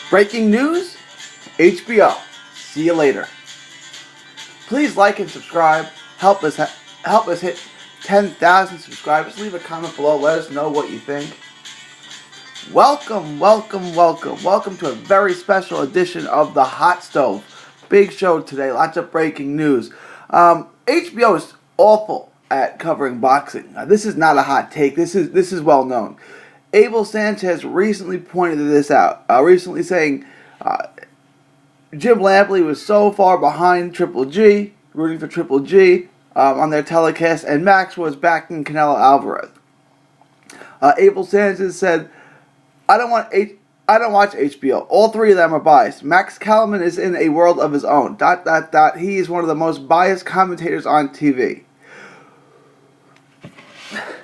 Breaking news, HBO. See you later. Please like and subscribe. Help us hit 10,000 subscribers. Leave a comment below. Let us know what you think. Welcome to a very special edition of the Hot Stove. Big show today. Lots of breaking news. HBO is awful at covering boxing. This is not a hot take. This is well known. Abel Sanchez recently pointed this out. Recently saying Jim Lampley was so far behind Triple G, rooting for Triple G on their telecast, and Max was backing Canelo Alvarez. Abel Sanchez said, I don't watch HBO. All three of them are biased. Max Kellerman is in a world of his own. ... He is one of the most biased commentators on TV.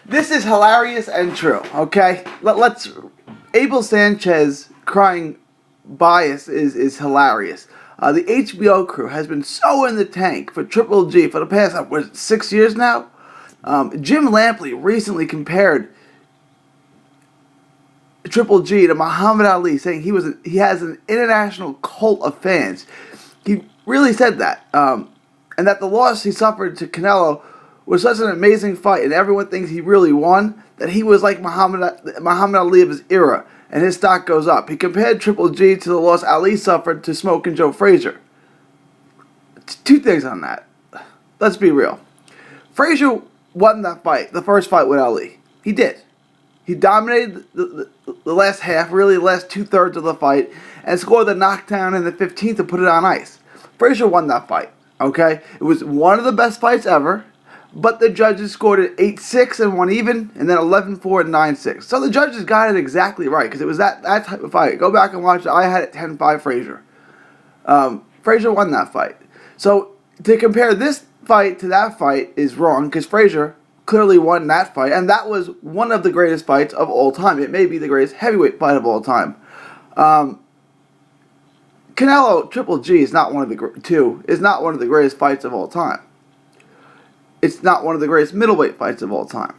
This is hilarious and true, okay? Let's... Abel Sanchez crying bias is hilarious. The HBO crew has been so in the tank for Triple G for the past, 6 years now? Jim Lampley recently compared Triple G to Muhammad Ali, saying he has an international cult of fans. He really said that. And that the loss he suffered to Canelo was such an amazing fight, and everyone thinks he really won, that he was like Muhammad Ali of his era, and his stock goes up. He compared Triple G to the loss Ali suffered to Smokin' Joe Frazier. Two things on that. Let's be real. Frazier won that fight, the first fight with Ali. He did. He dominated the last half, really the last two-thirds of the fight, and scored the knockdown in the 15th to put it on ice. Frazier won that fight, okay? It was one of the best fights ever, but the judges scored it 8-6 and 1 even, and then 11-4 and 9-6. So the judges got it exactly right, because it was that type of fight. Go back and watch it. I had it 10-5 Frazier. Frazier won that fight. So to compare this fight to that fight is wrong, because Frazier clearly won that fight, and that was one of the greatest fights of all time. It may be the greatest heavyweight fight of all time. Canelo Triple G is not one of the greatest fights of all time. It's not one of the greatest middleweight fights of all time.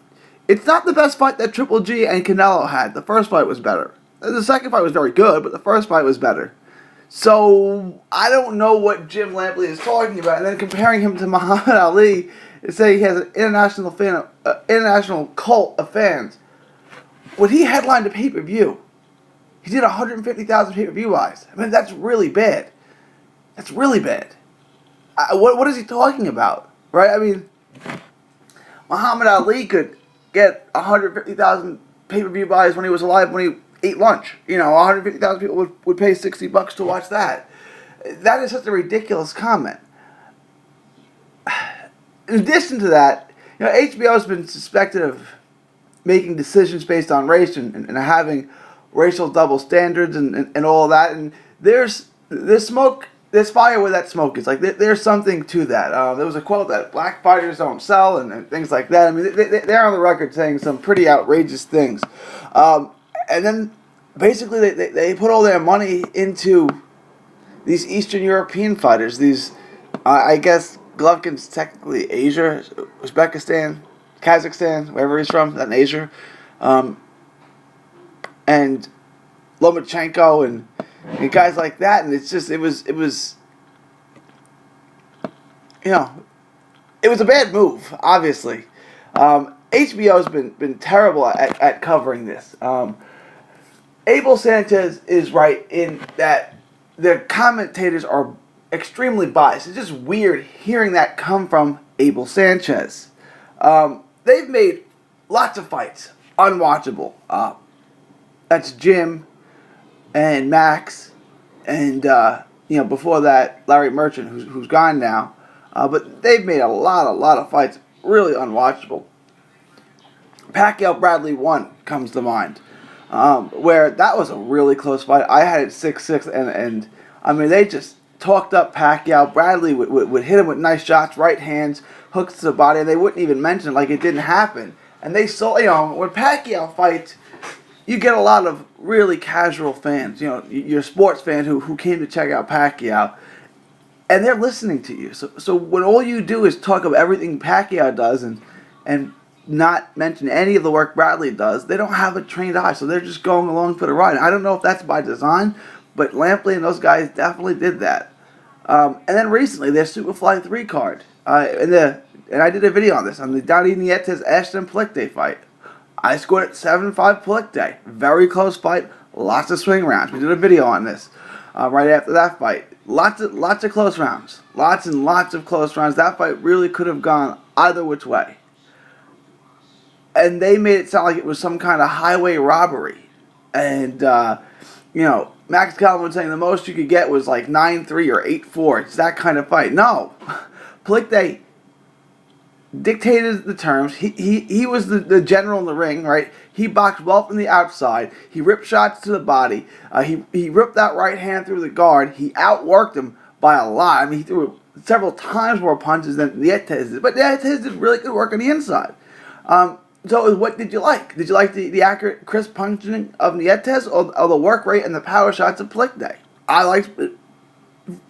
It's not the best fight that Triple G and Canelo had. The first fight was better. The second fight was very good, but the first fight was better. So I don't know what Jim Lampley is talking about, and then comparing him to Muhammad Ali and saying he has an international cult of fans. When he headlined a pay-per-view, he did 150,000 pay-per-view eyes. I mean, that's really bad. That's really bad. What is he talking about? Right? I mean, Muhammad Ali could get 150,000 pay-per-view buys when he was alive, when he ate lunch. 150,000 people would pay $60 to watch that. That is such a ridiculous comment. In addition to that, HBO has been suspected of making decisions based on race and having racial double standards and all of that. And there's fire where that smoke is. Like, there's something to that. There was a quote that black fighters don't sell and things like that. I mean, they're on the record saying some pretty outrageous things. And then basically they put all their money into these Eastern European fighters. These, I guess, Golovkin's technically Asia, Uzbekistan, Kazakhstan, wherever he's from, that's in Asia. And Lomachenko and guys like that, and it was a bad move, obviously. HBO's been terrible at covering this. Abel Sanchez is right in that the commentators are extremely biased. It's just weird hearing that come from Abel Sanchez. They've made lots of fights unwatchable. That's Jim and Max, and before that, Larry Merchant, who's gone now. But they've made a lot of fights really unwatchable. Pacquiao Bradley 1 comes to mind, where that was a really close fight. I had it 6-6, and I mean, they just talked up Pacquiao. Bradley would hit him with nice shots, right hands, hooks to the body, and they wouldn't even mention it like it didn't happen. And they saw, when Pacquiao fights, you get a lot of really casual fans, your sports fans who came to check out Pacquiao, and they're listening to you. So when all you do is talk of everything Pacquiao does and not mention any of the work Bradley does, they don't have a trained eye, so they're just going along for the ride. I don't know if that's by design, but Lampley and those guys definitely did that. And then recently, their Superfly 3 card. And I did a video on this, on the Donnie Nietes Ashton Palikte fight. I scored it 7-5 Palikte. Very close fight, lots of swing rounds. We did a video on this right after that fight. Lots of close rounds. Lots and lots of close rounds. That fight really could have gone either which way. And they made it sound like it was some kind of highway robbery. And, Max Kellerman was saying the most you could get was like 9-3 or 8-4. It's that kind of fight. No. Palikte dictated the terms. He was the general in the ring, right? He boxed well from the outside. He ripped shots to the body. He ripped that right hand through the guard. He outworked him by a lot. I mean, he threw several times more punches than Nietes did. But Nietes did really good work on the inside. So what did you like? Did you like the accurate, crisp punching of Nietes or the work rate and the power shots of Palikte? I liked it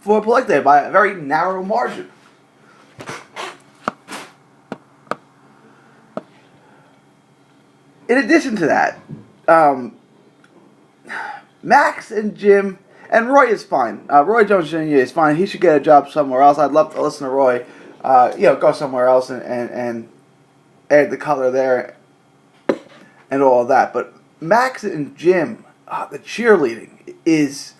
for Palikte by a very narrow margin. In addition to that, Max and Jim, and Roy is fine. Roy Jones Jr. is fine. He should get a job somewhere else. I'd love to listen to Roy, go somewhere else and add the color there and all of that. But Max and Jim, the cheerleading it's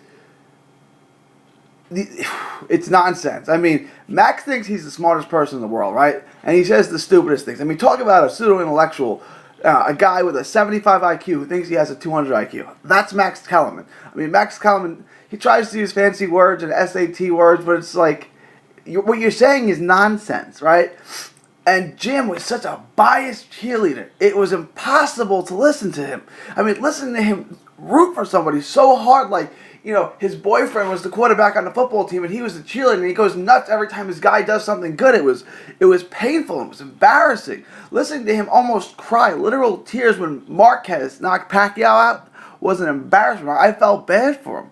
nonsense. I mean, Max thinks he's the smartest person in the world, right? And he says the stupidest things. I mean, talk about a pseudo-intellectual, a guy with a 75 IQ who thinks he has a 200 IQ. That's Max Kellerman. I mean, Max Kellerman, he tries to use fancy words and SAT words, but it's like, what you're saying is nonsense, right? And Jim was such a biased cheerleader. It was impossible to listen to him. I mean, listen to him root for somebody so hard, like, his boyfriend was the quarterback on the football team and he was the cheerleader and he goes nuts every time his guy does something good. It was painful. It was embarrassing. Listening to him almost cry, literal tears when Marquez knocked Pacquiao out was an embarrassment. I felt bad for him.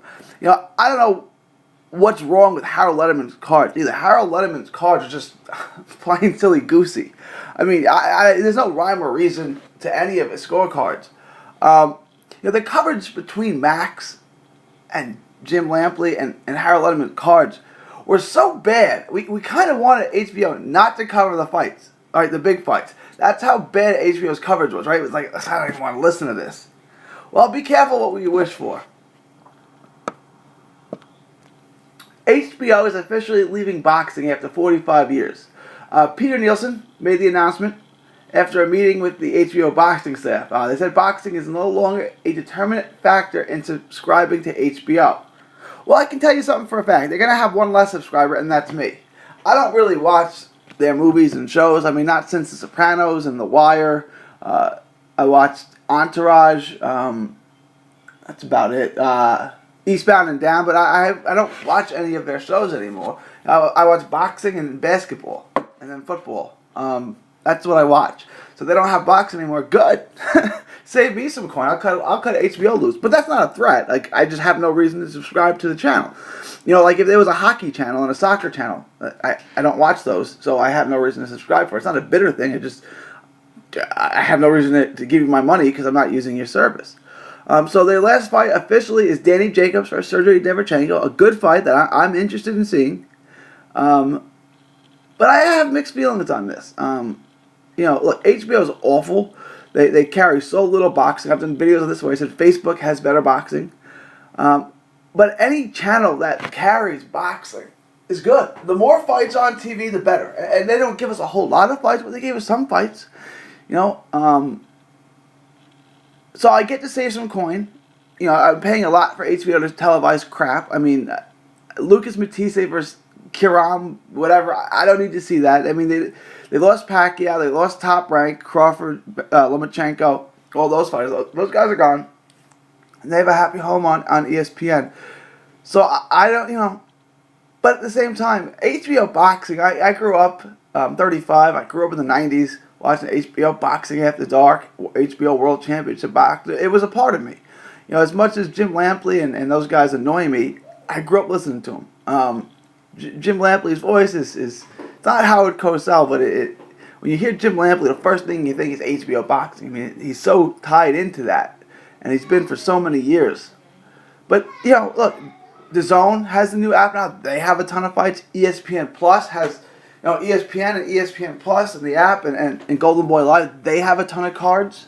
I don't know what's wrong with Harold Letterman's cards either. Harold Letterman's cards are just plain silly goosey. I mean, there's no rhyme or reason to any of his scorecards. The coverage between Max and Jim Lampley and Harold Letterman's cards were so bad. We kind of wanted HBO not to cover the fights, all right, the big fights. That's how bad HBO's coverage was, right? It was like, I don't even want to listen to this. Well, be careful what you wish for. HBO is officially leaving boxing after 45 years. Peter Nielsen made the announcement after a meeting with the HBO boxing staff. They said boxing is no longer a determinant factor in subscribing to HBO. Well, I can tell you something for a fact. They're going to have one less subscriber, and that's me. I don't really watch their movies and shows. I mean, not since The Sopranos and The Wire. I watched Entourage. That's about it. Eastbound and Down, but I don't watch any of their shows anymore. I watch boxing and basketball, and then football. That's what I watch. So they don't have boxing anymore. Good. Save me some coin. I'll cut HBO loose. But that's not a threat. Like, I just have no reason to subscribe to the channel. Like if there was a hockey channel and a soccer channel, I don't watch those, so I have no reason to subscribe for it. It's not a bitter thing. I have no reason to give you my money because I'm not using your service. So their last fight officially is Danny Jacobs versus Sergey Derevchenko. A good fight that I'm interested in seeing. But I have mixed feelings on this. Look, HBO is awful. They carry so little boxing. I've done videos on this where I said Facebook has better boxing. But any channel that carries boxing is good. The more fights on TV, the better. And they don't give us a whole lot of fights, but they gave us some fights. So I get to save some coin. I'm paying a lot for HBO to televise crap. I mean, Lucas Matisse versus Kiram, whatever. I don't need to see that. I mean, they lost Pacquiao, they lost Top Rank, Crawford, Lomachenko, all those fighters. Those guys are gone. And they have a happy home on ESPN. So I don't, But at the same time, HBO boxing, I grew up, I'm 35, I grew up in the 90s watching HBO boxing after dark, HBO World Championship boxing. It was a part of me. As much as Jim Lampley and those guys annoy me, I grew up listening to them. Jim Lampley's voice is it's not Howard Cosell, but when you hear Jim Lampley, the first thing you think is HBO boxing. I mean, he's so tied into that, and he's been for so many years. But, look, DAZN has the new app now. They have a ton of fights. ESPN Plus has, ESPN and ESPN Plus and the app and Golden Boy Live, they have a ton of cards.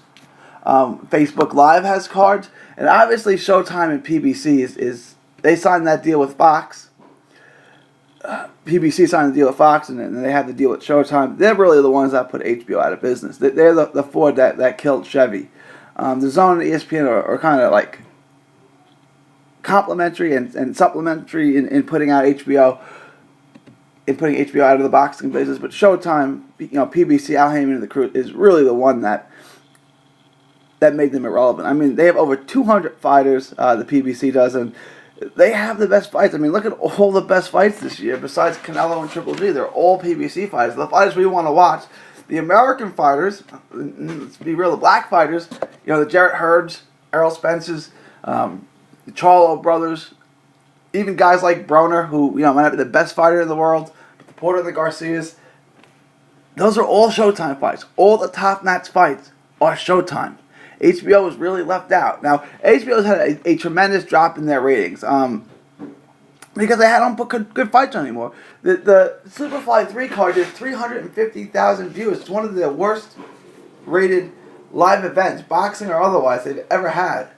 Facebook Live has cards. And obviously Showtime and PBC is they signed that deal with Fox. PBC signed the deal with Fox, and then they have the deal with Showtime. They're really the ones that put HBO out of business. They're the Ford that killed Chevy. The Zone and ESPN are kind of like complementary and supplementary in putting out HBO, in putting HBO out of the boxing business. But Showtime, PBC, Al Heyman and the crew is really the one that made them irrelevant. I mean, they have over 200 fighters, the PBC does, and they have the best fights. I mean, look at all the best fights this year besides Canelo and Triple G. They're all PBC fighters. The fighters we want to watch. The American fighters, let's be real, the black fighters, the Jarrett Herds, Errol Spencers, the Charlo brothers, even guys like Broner, who might not be the best fighter in the world, but the Porter and the Garcias, those are all Showtime fights. All the top-notch fights are Showtime. HBO was really left out. Now, HBO's had a tremendous drop in their ratings because they don't put good fights on anymore. The Superfly 3 card did 350,000 views. It's one of the worst rated live events, boxing or otherwise, they've ever had.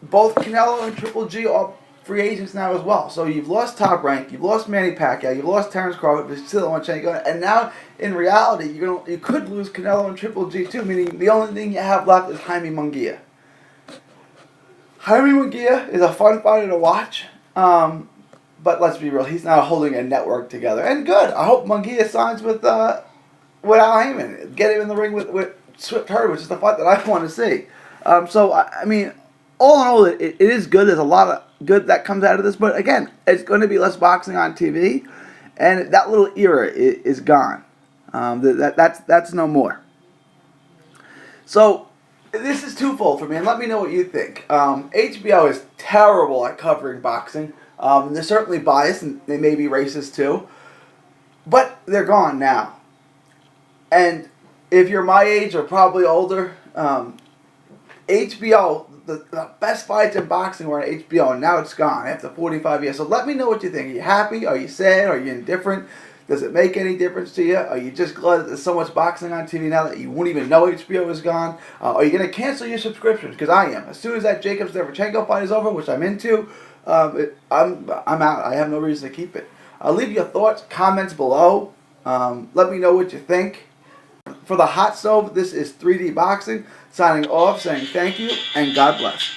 Both Canelo and Triple G are free agents now as well. So you've lost Top Rank, you've lost Manny Pacquiao, you've lost Terrence Crawford, Vasily Lomachenko, and now in reality you could lose Canelo and Triple G too. Meaning the only thing you have left is Jaime Munguia. Jaime Munguia is a fun fighter to watch, but let's be real, he's not holding a network together. And good, I hope Munguia signs with Al Heyman, get him in the ring with Swift Hurd, which is the fight that I want to see. So I mean, all in all, it is good. There's a lot of good that comes out of this, but again, it's going to be less boxing on TV, and that little era is gone. That's no more. So this is twofold for me, and let me know what you think. HBO is terrible at covering boxing. They're certainly biased, and they may be racist too, but they're gone now. And if you're my age or probably older, HBO, the best fights in boxing were on HBO, and now it's gone after 45 years. So let me know what you think. Are you happy? Are you sad? Are you indifferent? Does it make any difference to you? Are you just glad that there's so much boxing on TV now that you won't even know HBO is gone? Are you going to cancel your subscriptions? Because I am. As soon as that Jacobs-Derevchenko fight is over, which I'm into, I'm out. I have no reason to keep it. Leave your thoughts, comments below. Let me know what you think. For the Hot Stove, this is 3D Boxing, signing off, saying thank you, and God bless.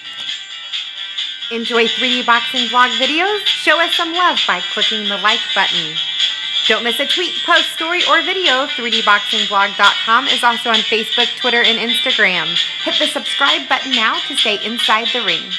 Enjoy 3D Boxing vlog videos? Show us some love by clicking the like button. Don't miss a tweet, post, story, or video. 3dboxingvlog.com is also on Facebook, Twitter, and Instagram. Hit the subscribe button now to stay inside the ring.